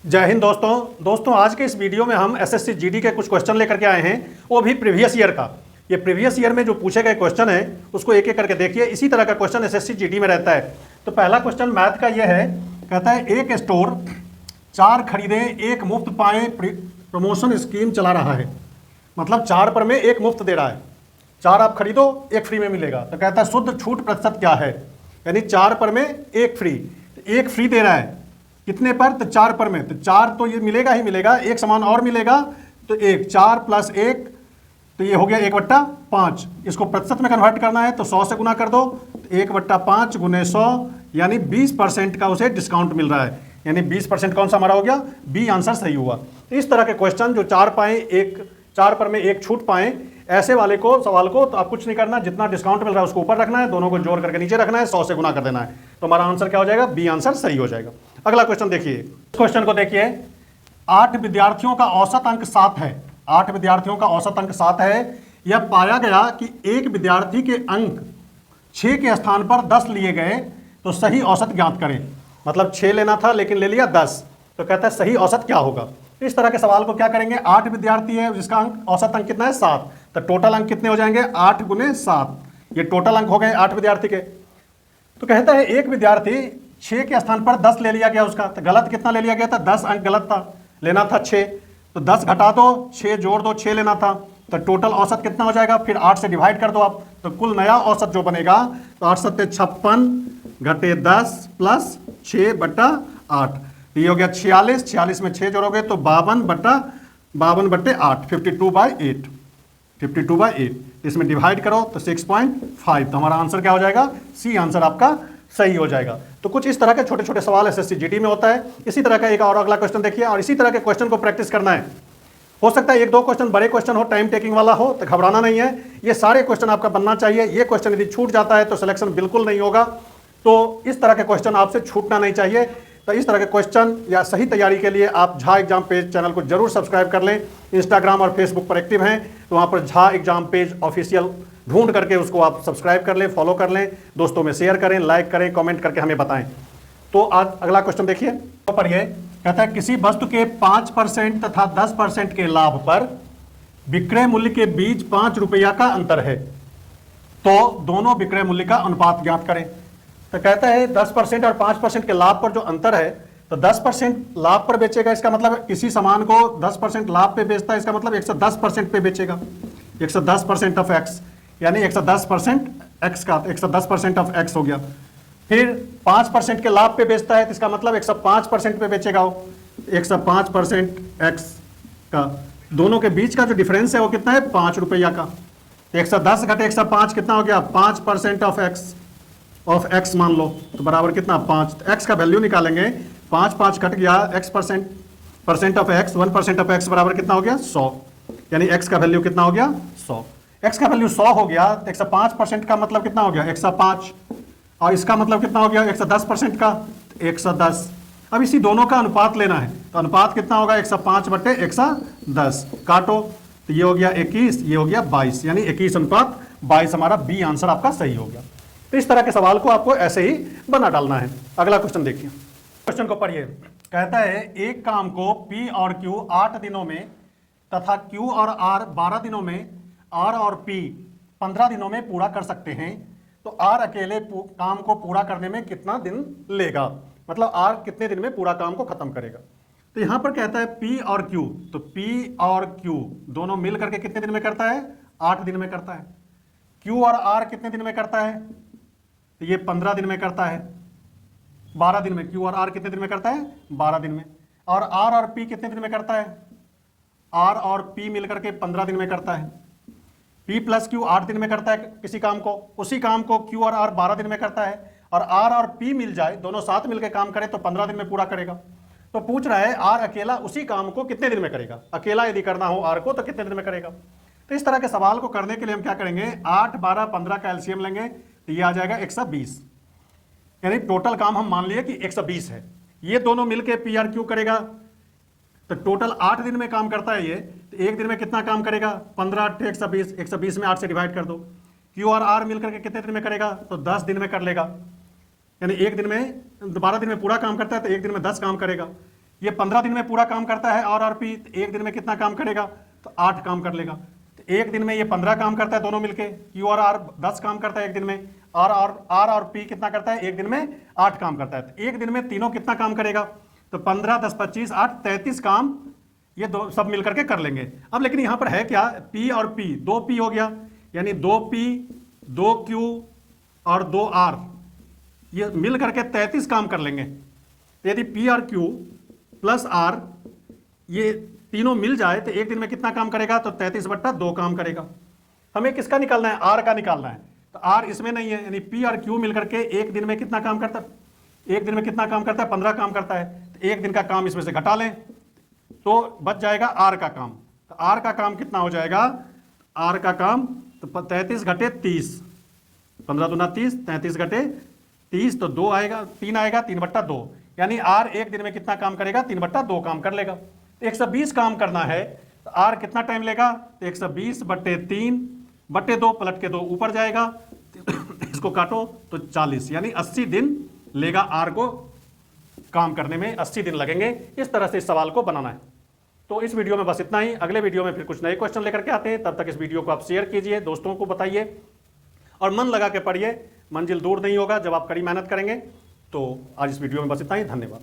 जय हिंद दोस्तों आज के इस वीडियो में हम एसएससी जीडी के कुछ क्वेश्चन लेकर के आए हैं, वो भी प्रीवियस ईयर का। ये प्रीवियस ईयर में जो पूछे गए क्वेश्चन है उसको एक एक करके देखिए। इसी तरह का क्वेश्चन एसएससी जीडी में रहता है। तो पहला क्वेश्चन मैथ का ये है, कहता है एक स्टोर 4 खरीदे 1 मुफ्त पाए प्रमोशन स्कीम चला रहा है। मतलब 4 पर में 1 मुफ्त दे रहा है। 4 आप खरीदो 1 फ्री में मिलेगा। तो कहता है शुद्ध छूट प्रतिशत क्या है, यानी 4 पर में 1 फ्री। 1 फ्री दे रहा है कितने पर, तो 4 पर में। तो 4 तो ये मिलेगा ही मिलेगा, एक सामान और मिलेगा तो 1, 4 + 1 तो ये हो गया 1/5। इसको प्रतिशत में कन्वर्ट करना है तो 100 से गुना कर दो, तो 1/5 × 100 यानी 20% का उसे डिस्काउंट मिल रहा है। यानी 20% कौन सा हमारा हो गया, बी आंसर सही हुआ। तो इस तरह के क्वेश्चन जो 4 पर में 1 छूट पाए, ऐसे वाले को सवाल को तो आप कुछ नहीं करना, जितना डिस्काउंट मिल रहा है उसको ऊपर रखना है, दोनों को जोड़ करके नीचे रखना है, 100 से गुना कर देना है। तो हमारा आंसर क्या हो जाएगा, बी आंसर सही हो जाएगा। अगला क्वेश्चन देखिए, क्वेश्चन को देखिए। 8 विद्यार्थियों का औसत अंक 7 है। 8 विद्यार्थियों का औसत अंक 7 है। यह पाया गया कि एक विद्यार्थी के अंक 6 के स्थान पर 10 लिए गए, तो सही औसत ज्ञात करें। मतलब 6 लेना था लेकिन ले लिया 10, तो कहता है सही औसत क्या होगा। इस तरह के सवाल को क्या करेंगे, 8 विद्यार्थी है जिसका अंक औसत अंक कितना है 7, तो टोटल अंक कितने हो जाएंगे 8 × 7। ये टोटल अंक हो गए 8 विद्यार्थी के। तो कहता है एक विद्यार्थी 6 के स्थान पर 10 ले लिया गया उसका, तो गलत कितना ले लिया गया था, 10 अंक गलत था, लेना था 6, तो 10 घटा दो 6 जोड़ दो 6 लेना था, तो टोटल औसत कितना हो जाएगा, फिर 8 से डिवाइड कर दो आप, तो कुल नया औसत जो बनेगा तो 8 × 7 = 56 घटे 10 + 6/8, ये हो गया 46। 46 में 6 जोड़ोगे तो 52/8, 52/8, 52/8। इसमें डिवाइड करो तो 6.5। तो हमारा आंसर क्या हो जाएगा, सी आंसर आपका सही हो जाएगा। तो कुछ इस तरह के छोटे छोटे सवाल एसएससी जीडी में होता है। इसी तरह का एक और अगला क्वेश्चन देखिए, और इसी तरह के क्वेश्चन को प्रैक्टिस करना है। हो सकता है 1-2 क्वेश्चन बड़े क्वेश्चन हो, टाइम टेकिंग वाला हो, तो घबराना नहीं है। ये सारे क्वेश्चन आपका बनना चाहिए। ये क्वेश्चन यदि छूट जाता है तो सिलेक्शन बिल्कुल नहीं होगा। तो इस तरह के क्वेश्चन आपसे छूटना नहीं चाहिए। तो इस तरह के क्वेश्चन या सही तैयारी के लिए आप झा एग्जाम पेज चैनल को जरूर सब्सक्राइब कर लें। इंस्टाग्राम और फेसबुक पर एक्टिव हैं तो वहाँ पर झा एग्जाम पेज ऑफिशियल ढूंढ करके उसको आप सब्सक्राइब कर लें, फॉलो कर लें, दोस्तों में शेयर करें, लाइक करें, कमेंट करके हमें बताएं। तो आज अगला क्वेश्चन देखिए, तो पर ये कहता है किसी वस्तु के 5% तथा 10% के लाभ पर विक्रय मूल्य के बीच 5 रुपया का अंतर है, तो दोनों विक्रय मूल्य का अनुपात ज्ञात करें। तो कहता है 10% और 5% के लाभ पर जो अंतर है, तो 10% लाभ पर बेचेगा, इसका मतलब किसी सामान को 10% लाभ पे बेचता है, इसका मतलब 110% पे बेचेगा। 110% ऑफ एक्स, यानी 110% एक्स का 110% ऑफ एक्स हो गया। फिर 5% के लाभ पे बेचता है, तो इसका मतलब 105% पे बेचेगा वो, 105% एक्स का। दोनों के बीच का जो डिफरेंस है वो कितना है, 5 रुपया का। 110 घटे 105 कितना हो गया, 5% ऑफ एक्स मान लो, तो बराबर कितना 5। तो एक्स का वैल्यू निकालेंगे, 5 कट गया x percent of x, 1% of x बराबर कितना हो गया 100, यानी एक्स का वैल्यू कितना हो गया 100। एक्स का वैल्यू 100 हो गया तो 105% का मतलब कितना हो गया 105, और इसका मतलब कितना हो गया 110% का 110। अब इसी दोनों का अनुपात लेना है, तो अनुपात कितना होगा 105/110, काटो तो ये हो गया 21, ये हो गया 22, यानी 21:22 हमारा बी आंसर आपका सही हो गया। तो इस तरह के सवाल को आपको ऐसे ही बना डालना है। अगला क्वेश्चन देखिए, क्वेश्चन को पढ़िए। कहता है एक काम को P और Q 8 दिनों में तथा Q और R 12 दिनों में, R और P 15 दिनों में पूरा कर सकते हैं, तो R अकेले काम को पूरा करने में कितना दिन लेगा। मतलब R कितने दिन में पूरा काम को खत्म करेगा। तो यहां पर कहता है P और Q, तो P और Q दोनों मिल करके कितने दिन में करता है, 8 दिन में करता है। Q और R कितने दिन में करता है, तो ये 15 दिन में करता है, 12 दिन में। Q और R कितने दिन में करता है, 12 दिन में। और R और P कितने दिन में करता है, R और P मिलकर के 15 दिन में करता है। P + Q 8 दिन में करता है किसी काम को, उसी काम को Q और R 12 दिन में करता है। और R और P मिल जाए, दोनों साथ मिलकर काम करें तो 15 दिन में पूरा करेगा। तो पूछ रहा है R अकेला उसी काम को कितने दिन में करेगा, अकेला यदि करना हो R को तो कितने दिन में करेगा। तो इस तरह के सवाल को करने के लिए हम क्या करेंगे, 8, 12, 15 का एलसीएम लेंगे, तो ये आ जाएगा 120, यानी टोटल काम हम मान लिए कि 120 है। ये दोनों मिलके P और Q करेगा, तो टोटल 8 दिन में काम करता है ये, तो एक दिन में कितना काम करेगा, 15 × 120, 120 में 8 से डिवाइड कर दो। Q और R मिलकर के कितने दिन में करेगा, तो 10 दिन में कर लेगा, यानी एक दिन में 12 दिन में पूरा काम करता है तो एक दिन में 10 काम करेगा। ये 15 दिन में पूरा काम करता है आर पी, एक दिन में कितना काम करेगा, तो 8 काम कर लेगा। तो एक दिन में ये 15 काम करता है दोनों मिलके, क्यू और आर 10 काम करता है एक दिन में, और पी कितना करता है एक दिन में 8 काम करता है। तो एक दिन में तीनों कितना काम करेगा, तो 15 10 25 8 33 काम ये दो सब मिलकर के कर लेंगे। अब लेकिन यहां पर है क्या, पी और पी, 2 पी हो गया, यानी 2 पी 2 क्यू और 2 आर, ये मिल करके 33 काम कर लेंगे। यदि पी और क्यू प्लस आर ये तीनों मिल जाए तो एक दिन में कितना काम करेगा, तो 33/2 काम करेगा। हमें किसका निकालना है, आर का निकालना है। तो आर इसमें नहीं है, यानी पी और क्यू मिलकर के एक दिन में कितना काम करता है, एक दिन में कितना काम करता है, 15 काम करता है। तो एक दिन का काम इसमें से घटा लें तो बच जाएगा आर का काम। तो आर का काम कितना हो जाएगा, आर का काम तो 33 घटे 30, 15 दूना 30, 33 घटे 30 तो 2 आएगा, 3 आएगा, 3/2, यानी आर एक दिन में कितना काम करेगा, 3/2 काम कर लेगा। 120 काम करना है तो आर कितना टाइम लेगा, तो 120/3/2 पलट के 2 ऊपर जाएगा, इसको काटो तो 40, यानी 80 दिन लेगा आर को काम करने में, 80 दिन लगेंगे। इस तरह से इस सवाल को बनाना है। तो इस वीडियो में बस इतना ही, अगले वीडियो में फिर कुछ नए क्वेश्चन लेकर के आते हैं। तब तक इस वीडियो को आप शेयर कीजिए, दोस्तों को बताइए और मन लगा के पढ़िए, मंजिल दूर नहीं होगा जब आप कड़ी मेहनत करेंगे। तो आज इस वीडियो में बस इतना ही, धन्यवाद।